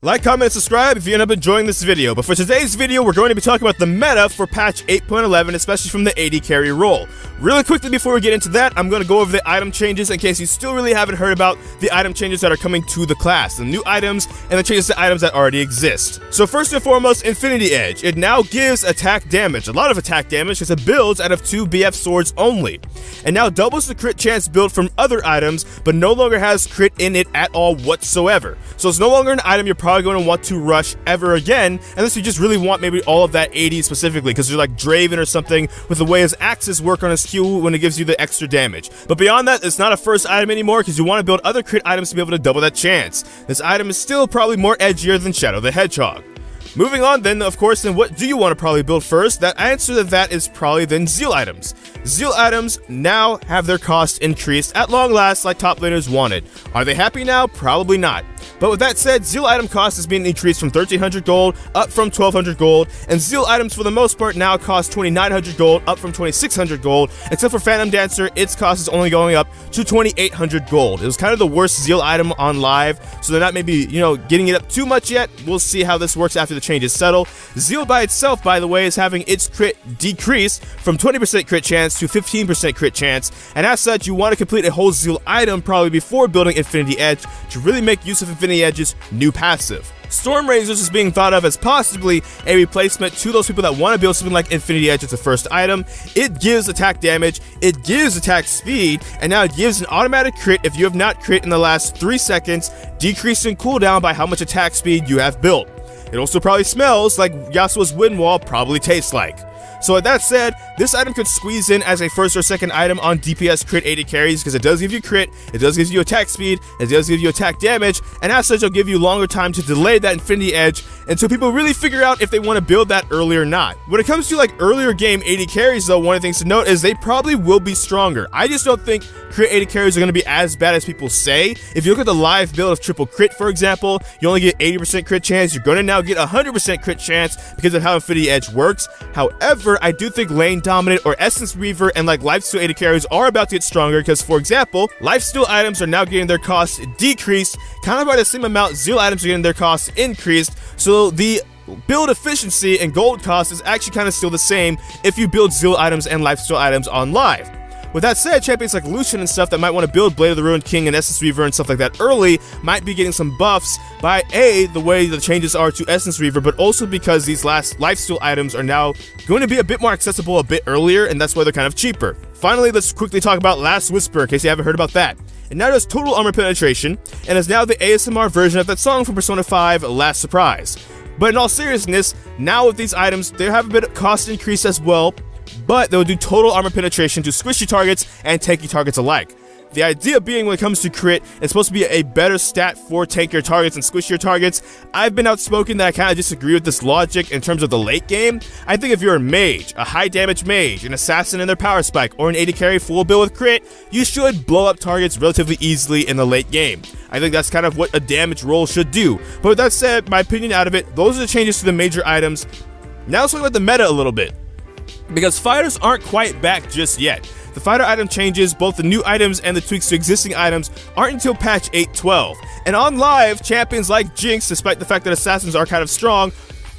Like, comment, and subscribe if you end up enjoying this video, but for today's video, we're going to be talking about the meta for patch 8.11, especially from the AD carry role. Really quickly before we get into that, I'm going to go over the item changes in case you still really haven't heard about the item changes that are coming to the class, the new items, and the changes to items that already exist. So first and foremost, Infinity Edge. It now gives attack damage, a lot of attack damage, because it builds out of 2 BF swords only. And now doubles the crit chance built from other items, but no longer has crit in it at all whatsoever. So it's no longer an item you're probably going to want to rush ever again, unless you just really want maybe all of that AD specifically, because you're like Draven or something with the way his axes work on his Q when it gives you the extra damage. But beyond that, it's not a first item anymore, because you want to build other crit items to be able to double that chance. This item is still probably more edgier than Shadow the Hedgehog. Moving on then, of course, then what do you want to probably build first? That answer to that is probably then Zeile items. Zeile items now have their cost increased at long last like top laners wanted. Are they happy now? Probably not. But with that said, Zeile item cost is being increased from 1300 gold up from 1200 gold, and Zeile items for the most part now cost 2900 gold up from 2600 gold, except for Phantom Dancer, its cost is only going up to 2800 gold. It was kind of the worst Zeile item on live, so they're not maybe, getting it up too much yet. We'll see how this works after the changes settle. Zeile by itself, by the way, is having its crit decrease from 20% crit chance to 15% crit chance, and as such, you want to complete a whole Zeile item probably before building Infinity Edge to really make use of Infinity Edge's new passive. Storm Razors is being thought of as possibly a replacement to those people that want to build something like Infinity Edge as a first item. It gives attack damage, it gives attack speed, and now it gives an automatic crit if you have not crit in the last 3 seconds, decreasing cooldown by how much attack speed you have built. It also probably smells like Yasuo's Wind Wall probably tastes like. So with that said, this item could squeeze in as a first or second item on DPS crit AD carries because it does give you crit, it does give you attack speed, it does give you attack damage, and as such it'll give you longer time to delay that Infinity Edge until people really figure out if they want to build that early or not. When it comes to like earlier game AD carries though, one of the things to note is they probably will be stronger. I just don't think crit AD carries are going to be as bad as people say. If you look at the live build of triple crit, for example, you only get 80% crit chance, you're going to now get 100% crit chance because of how Infinity Edge works. However, I do think Lane Dominant or Essence Reaver and like Lifesteal AD carries are about to get stronger because, for example, Lifesteal items are now getting their costs decreased, kind of by the same amount Zeile items are getting their costs increased, so the build efficiency and gold cost is actually kind of still the same if you build Zeile items and Lifesteal items on live. With that said, champions like Lucian and stuff that might want to build Blade of the Ruined King and Essence Reaver and stuff like that early might be getting some buffs by the way the changes are to Essence Reaver, but also because these last lifesteal items are now going to be a bit more accessible a bit earlier, and that's why they're kind of cheaper. Finally, let's quickly talk about Last Whisper in case you haven't heard about that. It now does total armor penetration, and is now the ASMR version of that song from Persona 5, Last Surprise. But in all seriousness, now with these items, they have a bit of cost increase as well, but they'll do total armor penetration to squishy targets and tanky targets alike. The idea being when it comes to crit, it's supposed to be a better stat for tankier targets and squishier targets. I've been outspoken that I kind of disagree with this logic in terms of the late game. I think if you're a mage, a high damage mage, an assassin in their power spike, or an AD carry full build with crit, you should blow up targets relatively easily in the late game. I think that's kind of what a damage role should do. But with that said, my opinion out of it, those are the changes to the major items. Now let's talk about the meta a little bit, because fighters aren't quite back just yet. The fighter item changes, both the new items and the tweaks to existing items, aren't until patch 8.12. And on live, champions like Jinx, despite the fact that assassins are kind of strong,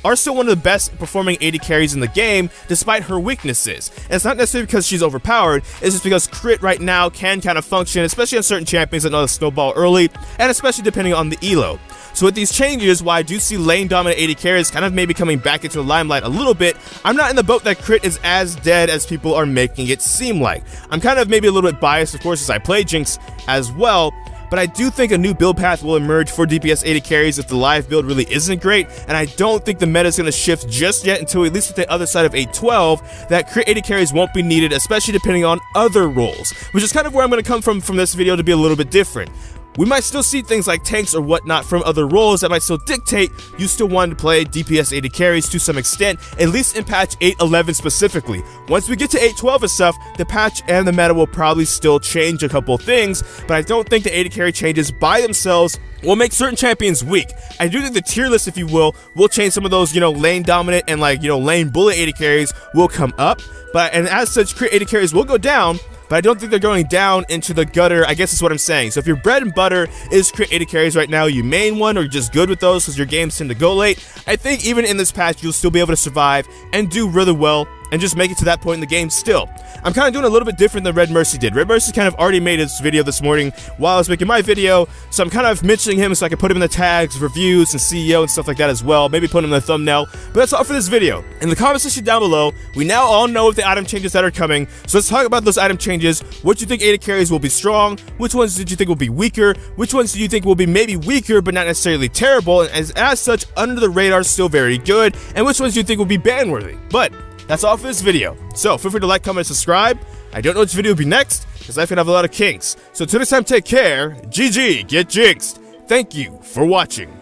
are still one of the best performing AD carries in the game, despite her weaknesses. And it's not necessarily because she's overpowered, it's just because crit right now can kind of function, especially on certain champions that know the snowball early, and especially depending on the elo. So with these changes, while I do see lane dominant AD carries kind of maybe coming back into the limelight a little bit, I'm not in the boat that crit is as dead as people are making it seem like. I'm kind of maybe a little bit biased, of course, as I play Jinx as well, but I do think a new build path will emerge for DPS AD carries if the live build really isn't great, and I don't think the meta is going to shift just yet until at least at the other side of 8.12, that crit AD carries won't be needed, especially depending on other roles, which is kind of where I'm going to come from this video to be a little bit different. We might still see things like tanks or whatnot from other roles that might still dictate you still want to play DPS AD carries to some extent, at least in patch 8.11 specifically. Once we get to 8.12 and stuff, the patch and the meta will probably still change a couple things, but I don't think the AD carry changes by themselves will make certain champions weak. I do think the tier list, if you will change some of those, lane dominant and lane bullet AD carries will come up, and as such, crit AD carries will go down. but I don't think they're going down into the gutter, I guess is what I'm saying. So if your bread and butter is create AD carries right now, you main one, or you're just good with those because your games tend to go late, I think even in this patch, you'll still be able to survive and do really well and just make it to that point in the game still. I'm kind of doing a little bit different than Redmercy did. Redmercy kind of already made his video this morning while I was making my video, so I'm kind of mentioning him so I can put him in the tags, reviews, and CEO and stuff like that as well. Maybe put him in the thumbnail, but that's all for this video. In the comment section down below, we now all know of the item changes that are coming, so let's talk about those item changes. What do you think AD carries will be strong? Which ones did you think will be weaker? Which ones do you think will be maybe weaker but not necessarily terrible, and as such, under the radar, still very good? And which ones do you think will be ban-worthy? But that's all for this video. So feel free to like, comment, and subscribe. I don't know which video will be next, because I could have a lot of kinks. So until next time, take care. GG, get jinxed. Thank you for watching.